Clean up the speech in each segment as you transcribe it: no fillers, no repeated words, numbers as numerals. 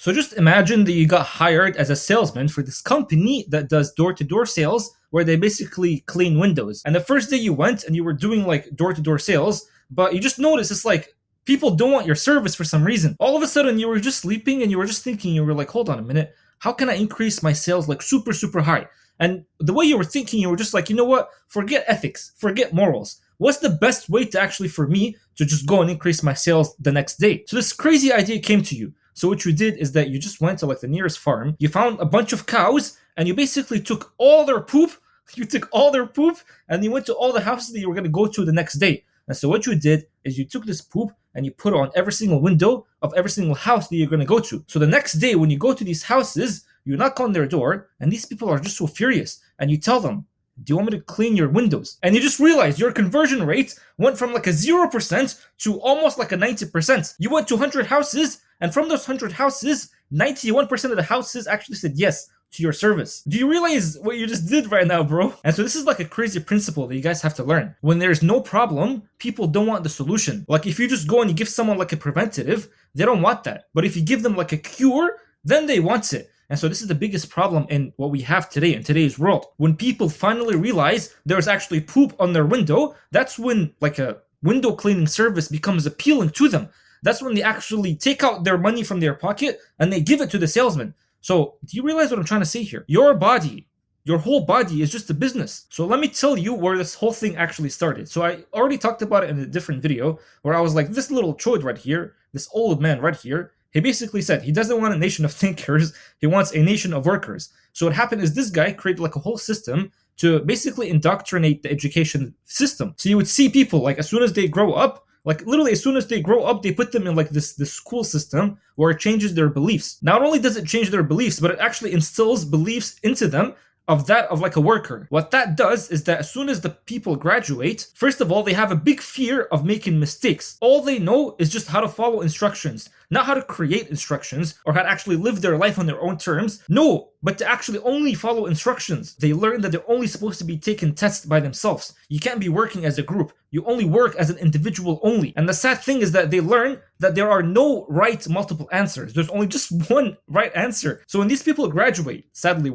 So just imagine that you got hired as a salesman for this company that does door-to-door sales where they basically clean windows. And the first day you went and you were doing like door-to-door sales, but you just noticed it's like people don't want your service for some reason. All of a sudden you were just sleeping and you were just thinking, you were like, hold on a minute, how can I increase my sales like super, super high? And the way you were thinking, you were just like, you know what? Forget ethics, forget morals. What's the best way to actually for me to just go and increase my sales the next day? So this crazy idea came to you. So what you did is that you just went to like the nearest farm, you found a bunch of cows, and you basically took all their poop, and you went to all the houses that you were going to go to the next day. And so what you did is you took this poop and you put it on every single window of every single house that you're going to go to. So the next day when you go to these houses, you knock on their door, and these people are just so furious, and you tell them, do you want me to clean your windows? And you just realize your conversion rate went from like a 0% to almost like a 90%. You went to 100 houses, and from those 100 houses, 91% of the houses actually said yes to your service. Do you realize what you just did right now, bro? And so this is like a crazy principle that you guys have to learn. When there's no problem, people don't want the solution. Like if you just go and you give someone like a preventative, they don't want that. But if you give them like a cure, then they want it. And so this is the biggest problem in what we have today, in today's world. When people finally realize there's actually poop on their window, that's when like a window cleaning service becomes appealing to them. That's when they actually take out their money from their pocket and they give it to the salesman. So do you realize what I'm trying to say here? Your body, your whole body is just a business. So let me tell you where this whole thing actually started. So I already talked about it in a different video where I was like, this little choid right here, this old man right here, he basically said he doesn't want a nation of thinkers, he wants a nation of workers. So what happened is this guy created like a whole system to basically indoctrinate the education system. So you would see people like as soon as they grow up, like literally as soon as they grow up, they put them in like this school system where it changes their beliefs. Not only does it change their beliefs, but it actually instills beliefs into them of like a worker. What that does is that as soon as the people graduate, first of all, they have a big fear of making mistakes. All they know is just how to follow instructions, not how to create instructions or how to actually live their life on their own terms. No, but to actually only follow instructions. They learn that they're only supposed to be taking tests by themselves. You can't be working as a group. You only work as an individual only. And the sad thing is that they learn that there are no right multiple answers. There's only just one right answer. So when these people graduate, sadly,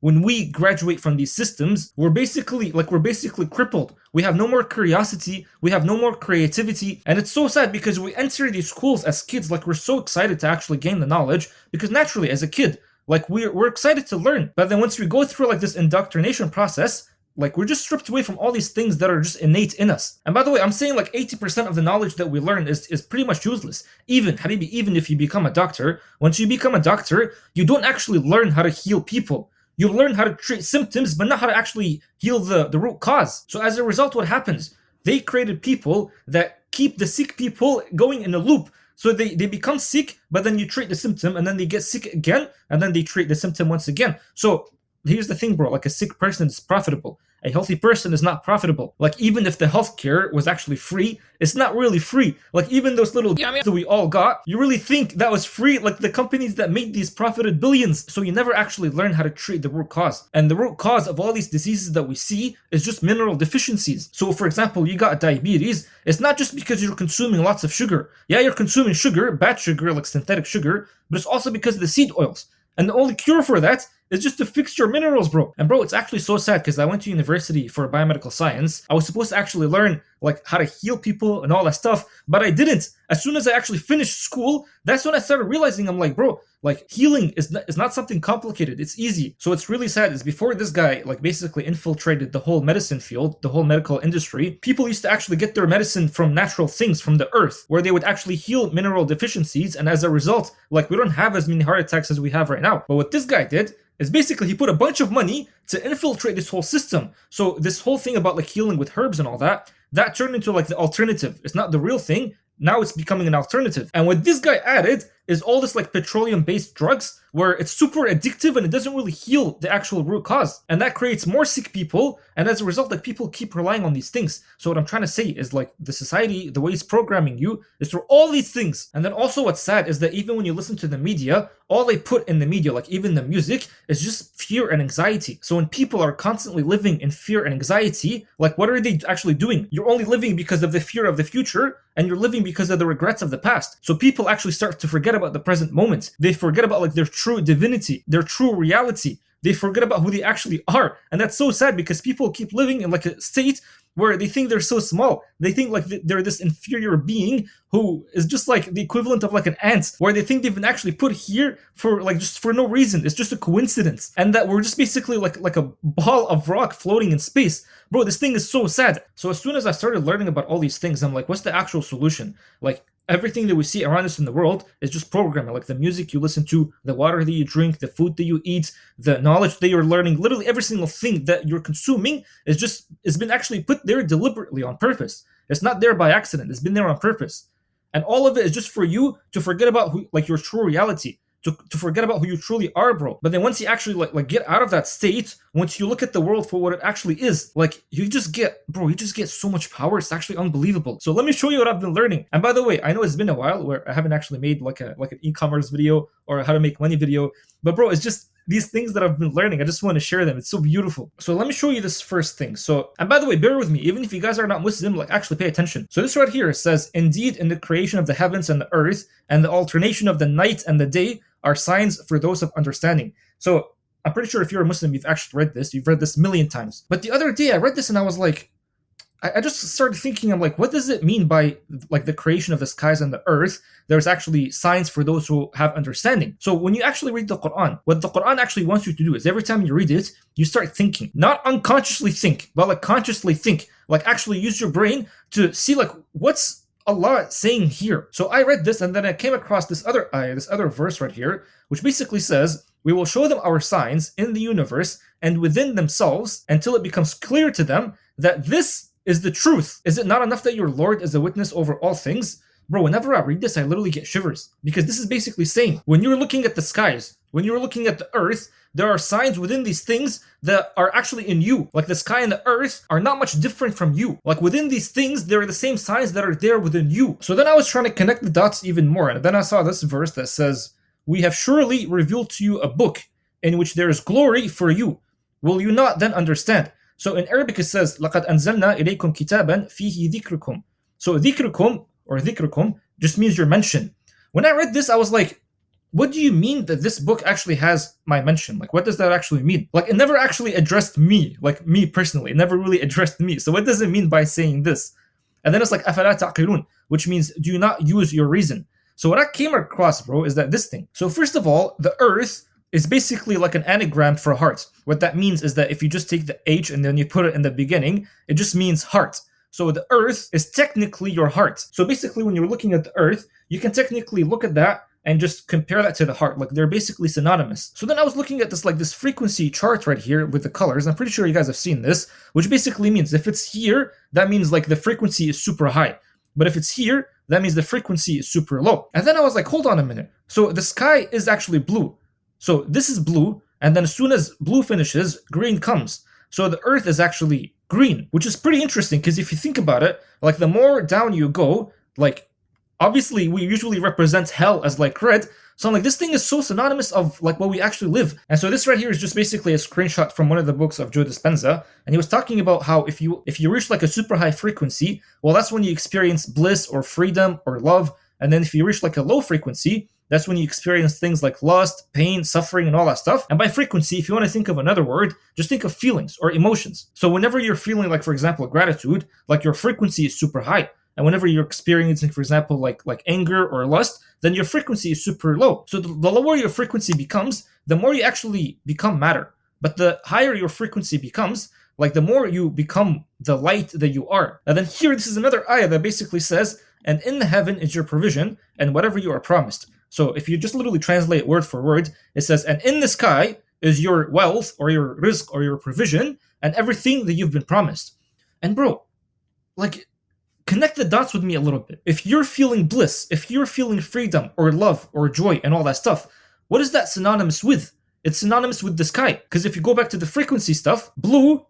when we graduate from these systems, we're basically crippled. We have no more curiosity, we have no more creativity, and it's so sad because we enter these schools as kids like we're so excited to actually gain the knowledge, because naturally as a kid, like we're excited to learn. But then once we go through like this indoctrination process, like we're just stripped away from all these things that are just innate in us. And by the way, I'm saying like 80% of the knowledge that we learn is pretty much useless. Even, Habibi, even if you become a doctor, once you become a doctor, you don't actually learn how to heal people. You learn how to treat symptoms, but not how to actually heal the root cause. So as a result, what happens? They created people that keep the sick people going in a loop. So they become sick, but then you treat the symptom, and then they get sick again, and then they treat the symptom once again. So here's the thing, bro, like a sick person is profitable. A healthy person is not profitable. Like even if the healthcare was actually free, it's not really free. Like even those little that we all got, you really think that was free? Like the companies that made these profited billions. So you never actually learn how to treat the root cause. And the root cause of all these diseases that we see is just mineral deficiencies. So for example, you got diabetes. It's not just because you're consuming lots of sugar. Yeah, you're consuming sugar, bad sugar, like synthetic sugar, but it's also because of the seed oils. And the only cure for that is just to fix your minerals, bro. And bro, it's actually so sad because I went to university for biomedical science. I was supposed to actually learn like how to heal people and all that stuff, but I didn't. As soon as I actually finished school, that's when I started realizing, I'm like, bro, like healing is not something complicated. It's easy. So it's really sad is before this guy like basically infiltrated the whole medicine field, the whole medical industry, people used to actually get their medicine from natural things from the earth, where they would actually heal mineral deficiencies. And as a result, like we don't have as many heart attacks as we have right now. But what this guy did is basically he put a bunch of money to infiltrate this whole system. So this whole thing about like healing with herbs and all that turned into like the alternative. It's not the real thing. Now it's becoming an alternative. And what this guy added is all this like petroleum-based drugs where it's super addictive and it doesn't really heal the actual root cause. And that creates more sick people. And as a result, like people keep relying on these things. So what I'm trying to say is like the society, the way it's programming you is through all these things. And then also what's sad is that even when you listen to the media, all they put in the media, like even the music, is just fear and anxiety. So when people are constantly living in fear and anxiety, like what are they actually doing? You're only living because of the fear of the future, and you're living because of the regrets of the past. So people actually start to forget about about the present moment. They forget about like their true divinity, their true reality. They forget about who they actually are. And that's so sad because people keep living in like a state where they think they're so small. They think like they're this inferior being who is just like the equivalent of like an ant, where they think they've been actually put here for like just for no reason. It's just a coincidence. And that we're just basically like a ball of rock floating in space. Bro, this thing is so sad. So as soon as I started learning about all these things, I'm like, what's the actual solution? Like, everything that we see around us in the world is just programming. Like the music you listen to, the water that you drink, the food that you eat, the knowledge that you're learning, literally every single thing that you're consuming it's been actually put there deliberately on purpose. It's not there by accident. It's been there on purpose. And all of it is just for you to forget about who, like your true reality. To forget about who you truly are, bro. But then once you actually like get out of that state, once you look at the world for what it actually is, like you just get so much power. It's actually unbelievable. So let me show you what I've been learning. And by the way, I know it's been a while where I haven't actually made like an e-commerce video or a how to make money video, but bro, it's just these things that I've been learning. I just want to share them. It's so beautiful. So let me show you this first thing. So, and by the way, bear with me. Even if you guys are not Muslim, like actually pay attention. So this right here says, indeed, in the creation of the heavens and the earth and the alternation of the night and the day are signs for those of understanding. So I'm pretty sure if you're a Muslim, you've actually read this. You've read this a million times. But the other day I read this and I was like, I just started thinking, I'm like, what does it mean by like the creation of the skies and the earth? There's actually signs for those who have understanding. So when you actually read the Quran, what the Quran actually wants you to do is every time you read it, you start thinking, not unconsciously think, but like consciously think, like actually use your brain to see like what's Allah saying here. So I read this and then I came across this other ayah, this other verse right here, which basically says, we will show them our signs in the universe and within themselves until it becomes clear to them that this is the truth. Is it not enough that your Lord is a witness over all things? Bro, whenever I read this, I literally get shivers. Because this is basically saying, when you're looking at the skies, when you're looking at the earth, there are signs within these things that are actually in you. Like the sky and the earth are not much different from you. Like within these things, there are the same signs that are there within you. So then I was trying to connect the dots even more. And then I saw this verse that says, we have surely revealed to you a book in which there is glory for you. Will you not then understand? So in Arabic it says, لَقَدْ أَنزَلْنَا إِلَيْكُمْ كِتَابًا فِيهِ ذِكْرُكُمْ. So ذِكْرُكُمْ or ذِكْرُكُمْ just means your mention. When I read this, I was like, what do you mean that this book actually has my mention? Like, what does that actually mean? Like, it never actually addressed me, like me personally. It never really addressed me. So what does it mean by saying this? And then it's like, أَفَلَا تَعْقِلُونَ, which means, do you not use your reason? So what I came across, bro, is that this thing. So first of all, the earth is basically like an anagram for heart. What that means is that if you just take the H and then you put it in the beginning, it just means heart. So the earth is technically your heart. So basically when you're looking at the earth, you can technically look at that and just compare that to the heart. Like they're basically synonymous. So then I was looking at this like this frequency chart right here with the colors. I'm pretty sure you guys have seen this, which basically means if it's here, that means like the frequency is super high. But if it's here, that means the frequency is super low. And then I was like, hold on a minute. So the sky is actually blue. So this is blue, and then as soon as blue finishes, green comes. So the earth is actually green, which is pretty interesting because if you think about it, like the more down you go, like obviously we usually represent hell as like red. So I'm like, this thing is so synonymous of like what we actually live. And so this right here is just basically a screenshot from one of the books of Joe Dispenza. And he was talking about how if you reach like a super high frequency, well, that's when you experience bliss or freedom or love. And then if you reach like a low frequency, that's when you experience things like lust, pain, suffering, and all that stuff. And by frequency, if you want to think of another word, just think of feelings or emotions. So whenever you're feeling like, for example, gratitude, like your frequency is super high. And whenever you're experiencing, for example, like anger or lust, then your frequency is super low. So the lower your frequency becomes, the more you actually become matter. But the higher your frequency becomes, like the more you become the light that you are. And then here, this is another ayah that basically says, and in the heaven is your provision and whatever you are promised. So if you just literally translate word for word, it says, and in the sky is your wealth or your rizq or your provision and everything that you've been promised. And bro, like, connect the dots with me a little bit. If you're feeling bliss, if you're feeling freedom or love or joy and all that stuff, what is that synonymous with? It's synonymous with the sky. Because if you go back to the frequency stuff, blue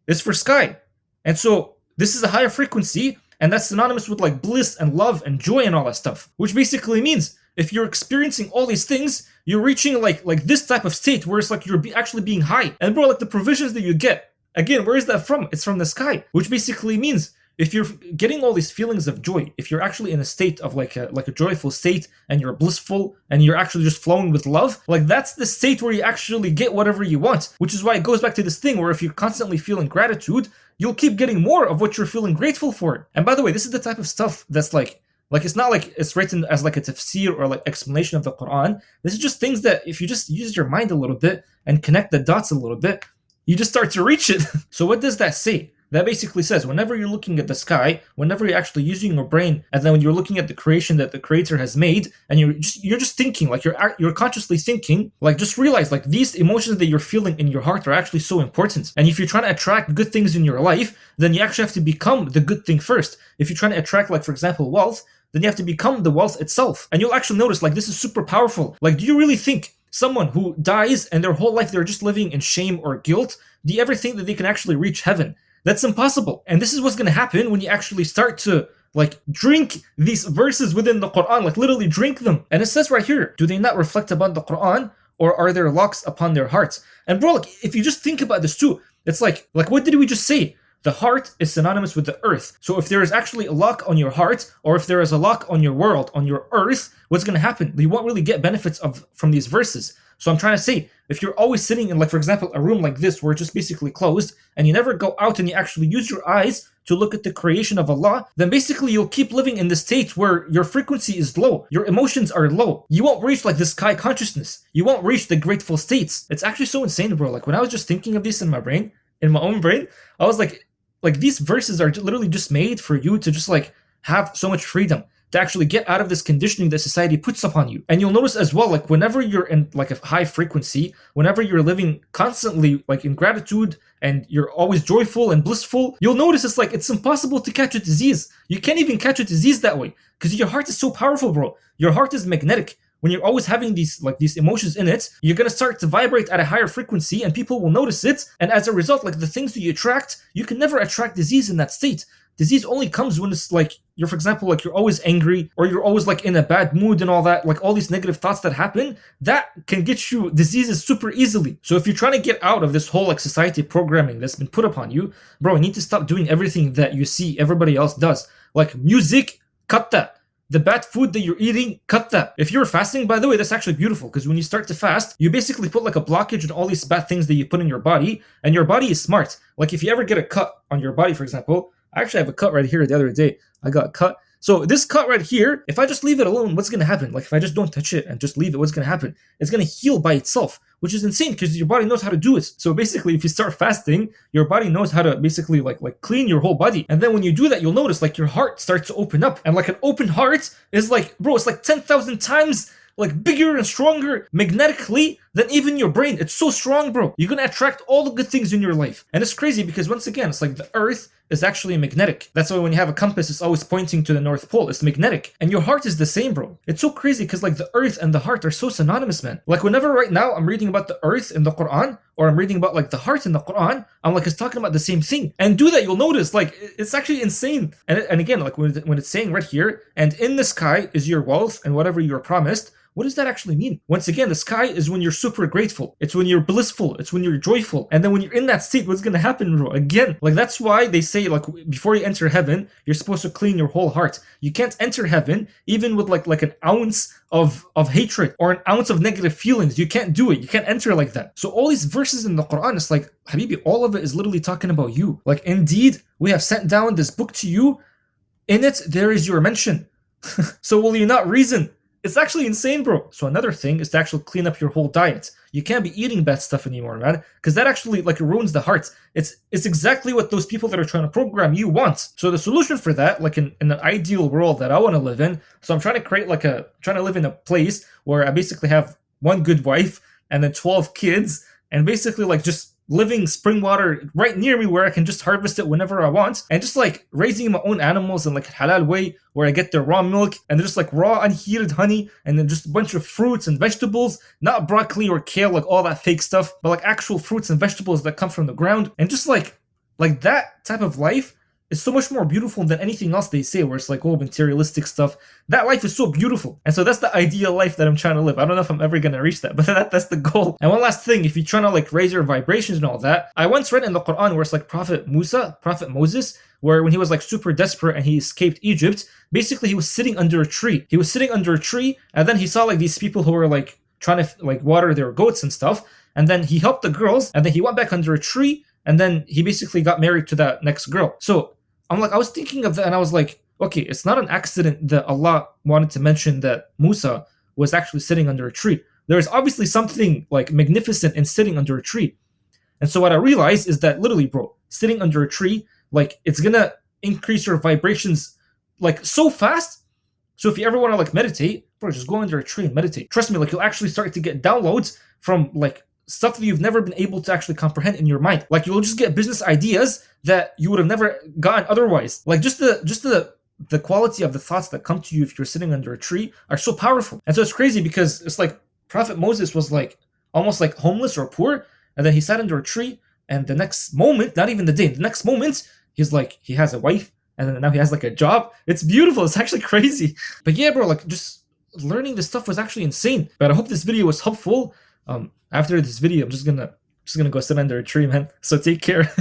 is for sky. And so this is a higher frequency, and that's synonymous with like bliss and love and joy and all that stuff. Which basically means if you're experiencing all these things, you're reaching like this type of state where it's like you're actually being high. And bro, like the provisions that you get, again, where is that from? It's from the sky, which basically means if you're getting all these feelings of joy, if you're actually in a state of like a joyful state, and you're blissful and you're actually just flowing with love, like that's the state where you actually get whatever you want. Which is why it goes back to this thing where if you're constantly feeling gratitude, you'll keep getting more of what you're feeling grateful for. And by the way, this is the type of stuff that's like it's not like it's written as like a tafsir or like explanation of the Quran. This is just things that if you just use your mind a little bit and connect the dots a little bit, you just start to reach it. So what does that say? That basically says whenever you're looking at the sky, whenever you're actually using your brain, and then when you're looking at the creation that the creator has made, and you're just thinking, like you're consciously thinking, like just realize like these emotions that you're feeling in your heart are actually so important. And if you're trying to attract good things in your life, then you actually have to become the good thing first. If you're trying to attract, like for example, wealth, then you have to become the wealth itself. And you'll actually notice like this is super powerful. Like, do you really think someone who dies and their whole life they're just living in shame or guilt, do you ever think that they can actually reach heaven? That's impossible. And this is what's going to happen when you actually start to like drink these verses within the Quran, like literally drink them. And it says right here, do they not reflect upon the Quran, or are there locks upon their hearts? And bro, like if you just think about this too, it's like what did we just say? The heart is synonymous with the earth. So if there is actually a lock on your heart, or if there is a lock on your world, on your earth, what's going to happen? You won't really get benefits from these verses. So I'm trying to say, if you're always sitting in, like for example, a room like this where it's just basically closed, and you never go out and you actually use your eyes to look at the creation of Allah, then basically you'll keep living in the state where your frequency is low, your emotions are low. You won't reach like the sky consciousness. You won't reach the grateful states. It's actually so insane, bro. Like when I was just thinking of this in my brain, in my own brain, I was like these verses are literally just made for you to just like have so much freedom, to actually get out of this conditioning that society puts upon you. And you'll notice as well, like whenever you're in like a high frequency, whenever you're living constantly like in gratitude and you're always joyful and blissful, you'll notice it's like it's impossible to catch a disease. You can't even catch a disease that way because your heart is so powerful, bro. Your heart is magnetic. When you're always having these emotions in it, you're gonna start to vibrate at a higher frequency and people will notice it. And as a result, like the things that you attract, you can never attract disease in that state. Disease only comes when it's like you're, for example, like you're always angry or you're always like in a bad mood and all that, like all these negative thoughts that happen, that can get you diseases super easily. So if you're trying to get out of this whole like society programming that's been put upon you, bro, you need to stop doing everything that you see everybody else does. Like music, cut that. The bad food that you're eating, cut that. If you're fasting, by the way, that's actually beautiful because when you start to fast, you basically put like a blockage on all these bad things that you put in your body, and your body is smart. Like if you ever get a cut on your body, for example, I actually have a cut right here the other day. I got a cut. So this cut right here, if I just leave it alone, what's going to happen? Like if I just don't touch it and just leave it, what's going to happen? It's going to heal by itself, which is insane because your body knows how to do it. So basically, if you start fasting, your body knows how to basically like clean your whole body. And then when you do that, you'll notice like your heart starts to open up. And like an open heart is like, bro, it's like 10,000 times like bigger and stronger magnetically than even your brain. It's so strong, bro. You're gonna attract all the good things in your life. And it's crazy because once again, it's like the earth is actually magnetic. That's why when you have a compass, it's always pointing to the North Pole. It's magnetic. And your heart is the same, bro. It's so crazy because like the earth and the heart are so synonymous, man. Like whenever right now I'm reading about the earth in the Quran, or I'm reading about like the heart in the Quran, I'm like, it's talking about the same thing. And do that, you'll notice like it's actually insane. And again, like when it's saying right here, and in the sky is your wealth and whatever you are promised, what does that actually mean? Once again, the sky is when you're super grateful. It's when you're blissful. It's when you're joyful. And then when you're in that state, what's going to happen, bro? Again, like that's why they say like before you enter heaven, you're supposed to clean your whole heart. You can't enter heaven even with like an ounce of hatred or an ounce of negative feelings. You can't do it. You can't enter like that. So all these verses in the Quran, it's like, Habibi, all of it is literally talking about you. Like, indeed, we have sent down this book to you. In it, there is your mention. So will you not reason? It's actually insane, bro. So another thing is to actually clean up your whole diet. You can't be eating bad stuff anymore, man, because that actually like ruins the heart. It's exactly what those people that are trying to program you want. So the solution for that, like in an ideal world that I want to live in, so I'm trying to create trying to live in a place where I basically have one good wife and then 12 kids, and basically like just living spring water right near me where I can just harvest it whenever I want, and just like raising my own animals in like a halal way where I get their raw milk and just like raw unheated honey, and then just a bunch of fruits and vegetables, not broccoli or kale, like all that fake stuff, but like actual fruits and vegetables that come from the ground. And just like that type of life is so much more beautiful than anything else they say, where it's like, oh, materialistic stuff. That life is so beautiful. And so that's the ideal life that I'm trying to live. I don't know if I'm ever going to reach that, but that's the goal. And one last thing, if you're trying to like raise your vibrations and all that, I once read in the Quran where it's like Prophet Moses, where when he was like super desperate and he escaped Egypt, basically he was sitting under a tree. He was sitting under a tree, and then he saw like these people who were like trying to like water their goats and stuff. And then he helped the girls, and then he went back under a tree, and then he basically got married to that next girl. So I'm like, I was thinking of that, and I was like, okay, it's not an accident that Allah wanted to mention that Musa was actually sitting under a tree. There is obviously something like magnificent in sitting under a tree. And so what I realized is that literally, bro, sitting under a tree, like it's gonna increase your vibrations like so fast. So if you ever want to like meditate, bro, just go under a tree and meditate. Trust me, like you'll actually start to get downloads from like stuff that you've never been able to actually comprehend in your mind. Like you'll just get business ideas that you would have never gotten otherwise. Like just the quality of the thoughts that come to you if you're sitting under a tree are so powerful. And so it's crazy because it's like Prophet Moses was like almost like homeless or poor, and then he sat under a tree, and the next moment, not even the day, the next moment, he's like, he has a wife, and then now he has like a job. It's beautiful. It's actually crazy. But yeah, bro, like just learning this stuff was actually insane. But I hope this video was helpful. After this video, I'm just gonna go sit under a tree, man. So take care.